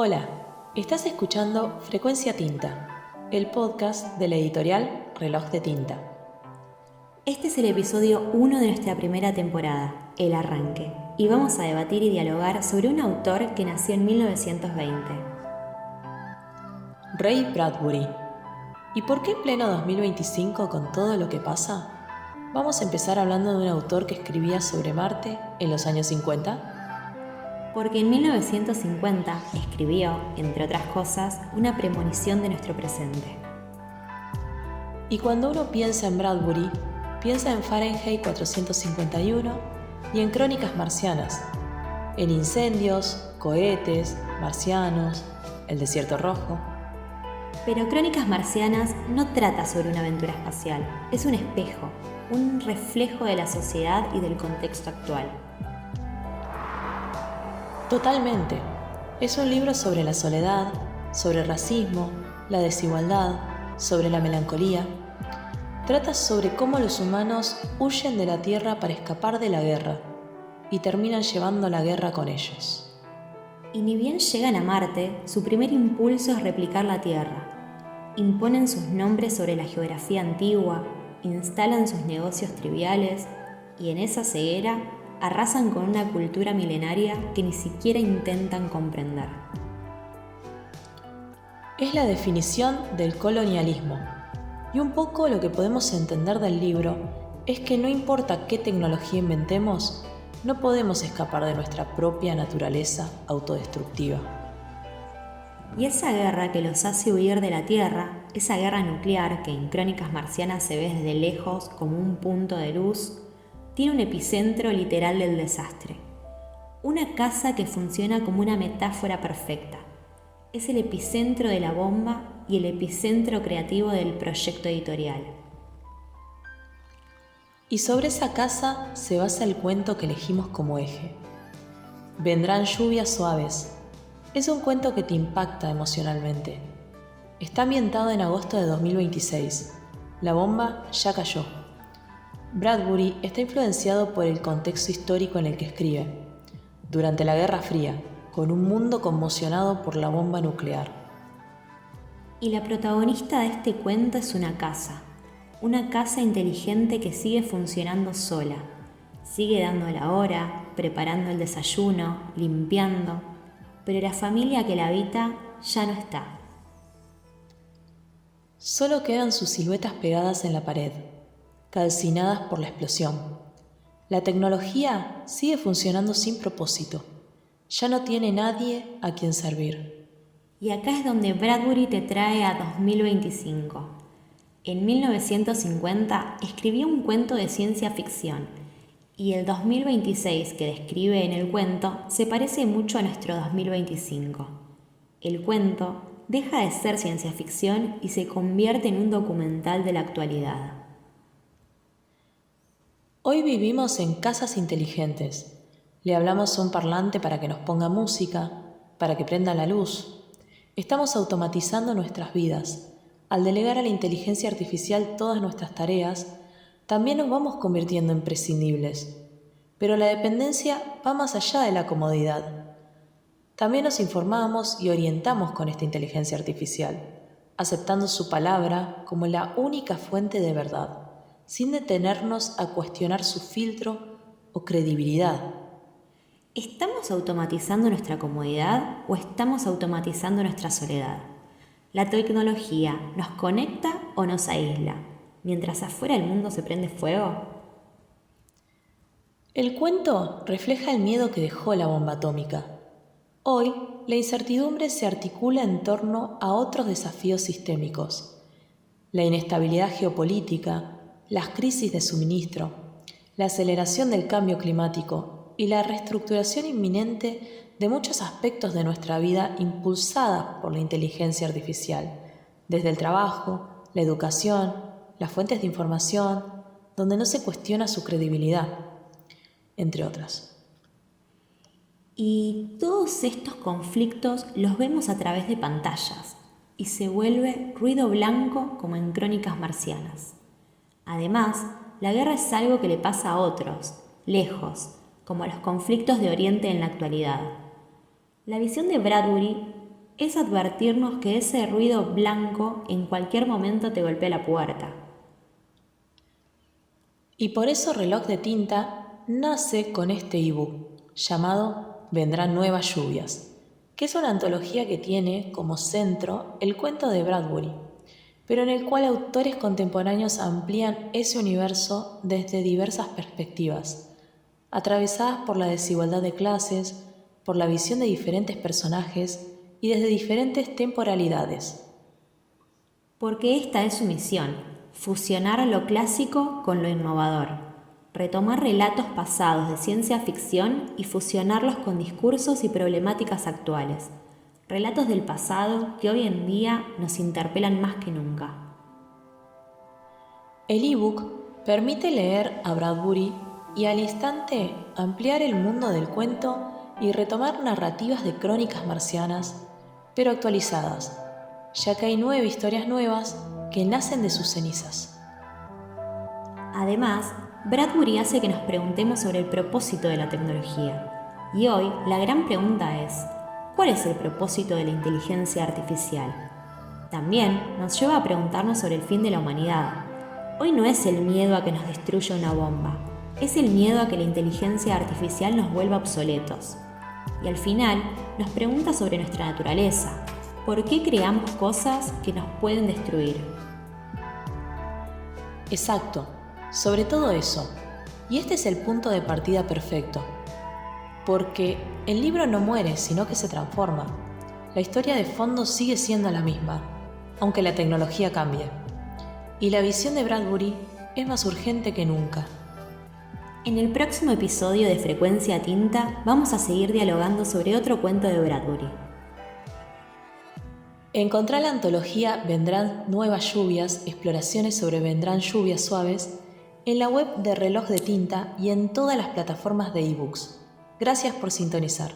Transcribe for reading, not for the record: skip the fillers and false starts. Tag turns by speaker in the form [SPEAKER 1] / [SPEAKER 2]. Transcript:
[SPEAKER 1] Hola, estás escuchando Frecuencia Tinta, el podcast de la editorial Reloj de Tinta.
[SPEAKER 2] Este es el episodio 1 de nuestra primera temporada, El Arranque, y vamos a debatir y dialogar sobre un autor que nació en 1920.
[SPEAKER 1] Ray Bradbury. ¿Y por qué en pleno 2025 con todo lo que pasa? Vamos a empezar hablando de un autor que escribía sobre Marte en los años 50.
[SPEAKER 2] Porque en 1950 escribió, entre otras cosas, una premonición de nuestro presente.
[SPEAKER 1] Y cuando uno piensa en Bradbury, piensa en Fahrenheit 451 y en Crónicas Marcianas, en incendios, cohetes, marcianos, el desierto rojo.
[SPEAKER 2] Pero Crónicas Marcianas no trata sobre una aventura espacial, es un espejo, un reflejo de la sociedad y del contexto actual.
[SPEAKER 1] Totalmente. Es un libro sobre la soledad, sobre el racismo, la desigualdad, sobre la melancolía. Trata sobre cómo los humanos huyen de la Tierra para escapar de la guerra y terminan llevando la guerra con ellos.
[SPEAKER 2] Y ni bien llegan a Marte, su primer impulso es replicar la Tierra. Imponen sus nombres sobre la geografía antigua, instalan sus negocios triviales y en esa ceguera arrasan con una cultura milenaria que ni siquiera intentan comprender.
[SPEAKER 1] Es la definición del colonialismo. Y un poco lo que podemos entender del libro es que no importa qué tecnología inventemos, no podemos escapar de nuestra propia naturaleza autodestructiva.
[SPEAKER 2] Y esa guerra que los hace huir de la Tierra, esa guerra nuclear que en Crónicas Marcianas se ve desde lejos como un punto de luz, tiene un epicentro literal del desastre. Una casa que funciona como una metáfora perfecta. Es el epicentro de la bomba y el epicentro creativo del proyecto editorial.
[SPEAKER 1] Y sobre esa casa se basa el cuento que elegimos como eje. Vendrán lluvias suaves. Es un cuento que te impacta emocionalmente. Está ambientado en agosto de 2026. La bomba ya cayó. Bradbury está influenciado por el contexto histórico en el que escribe, durante la Guerra Fría, con un mundo conmocionado por la bomba nuclear.
[SPEAKER 2] Y la protagonista de este cuento es una casa inteligente que sigue funcionando sola, sigue dando la hora, preparando el desayuno, limpiando, pero la familia que la habita ya no está.
[SPEAKER 1] Solo quedan sus siluetas pegadas en la pared, calcinadas por la explosión. La tecnología sigue funcionando sin propósito. Ya no tiene nadie a quien servir.
[SPEAKER 2] Y acá es donde Bradbury te trae a 2025. En 1950 escribió un cuento de ciencia ficción y el 2026 que describe en el cuento se parece mucho a nuestro 2025. El cuento deja de ser ciencia ficción y se convierte en un documental de la actualidad.
[SPEAKER 1] Hoy vivimos en casas inteligentes. Le hablamos a un parlante para que nos ponga música, para que prenda la luz. Estamos automatizando nuestras vidas. Al delegar a la inteligencia artificial todas nuestras tareas, también nos vamos convirtiendo en prescindibles. Pero la dependencia va más allá de la comodidad. También nos informamos y orientamos con esta inteligencia artificial, aceptando su palabra como la única fuente de verdad, sin detenernos a cuestionar su filtro o credibilidad.
[SPEAKER 2] ¿Estamos automatizando nuestra comodidad o estamos automatizando nuestra soledad? ¿La tecnología nos conecta o nos aísla, mientras afuera el mundo se prende fuego?
[SPEAKER 1] El cuento refleja el miedo que dejó la bomba atómica. Hoy, la incertidumbre se articula en torno a otros desafíos sistémicos: la inestabilidad geopolítica, las crisis de suministro, la aceleración del cambio climático y la reestructuración inminente de muchos aspectos de nuestra vida impulsada por la inteligencia artificial, desde el trabajo, la educación, las fuentes de información, donde no se cuestiona su credibilidad, entre otras.
[SPEAKER 2] Y todos estos conflictos los vemos a través de pantallas y se vuelve ruido blanco como en Crónicas Marcianas. Además, la guerra es algo que le pasa a otros, lejos, como los conflictos de Oriente en la actualidad. La visión de Bradbury es advertirnos que ese ruido blanco en cualquier momento te golpea la puerta.
[SPEAKER 1] Y por eso Reloj de Tinta nace con este ebook llamado Vendrán nuevas lluvias, que es una antología que tiene como centro el cuento de Bradbury, pero en el cual autores contemporáneos amplían ese universo desde diversas perspectivas, atravesadas por la desigualdad de clases, por la visión de diferentes personajes y desde diferentes temporalidades.
[SPEAKER 2] Porque esta es su misión, fusionar lo clásico con lo innovador, retomar relatos pasados de ciencia ficción y fusionarlos con discursos y problemáticas actuales, relatos del pasado que hoy en día nos interpelan más que nunca.
[SPEAKER 1] El ebook permite leer a Bradbury y al instante ampliar el mundo del cuento y retomar narrativas de crónicas marcianas, pero actualizadas, ya que hay 9 historias nuevas que nacen de sus cenizas.
[SPEAKER 2] Además, Bradbury hace que nos preguntemos sobre el propósito de la tecnología. Y hoy la gran pregunta es, ¿cuál es el propósito de la inteligencia artificial? También nos lleva a preguntarnos sobre el fin de la humanidad. Hoy no es el miedo a que nos destruya una bomba, es el miedo a que la inteligencia artificial nos vuelva obsoletos. Y al final nos pregunta sobre nuestra naturaleza. ¿Por qué creamos cosas que nos pueden destruir?
[SPEAKER 1] Exacto, sobre todo eso. Y este es el punto de partida perfecto. Porque el libro no muere, sino que se transforma. La historia de fondo sigue siendo la misma, aunque la tecnología cambie. Y la visión de Bradbury es más urgente que nunca.
[SPEAKER 2] En el próximo episodio de Frecuencia Tinta vamos a seguir dialogando sobre otro cuento de Bradbury.
[SPEAKER 1] Encontrá la antología Vendrán nuevas lluvias, exploraciones sobre Vendrán lluvias suaves, en la web de Reloj de Tinta y en todas las plataformas de ebooks. Gracias por sintonizar.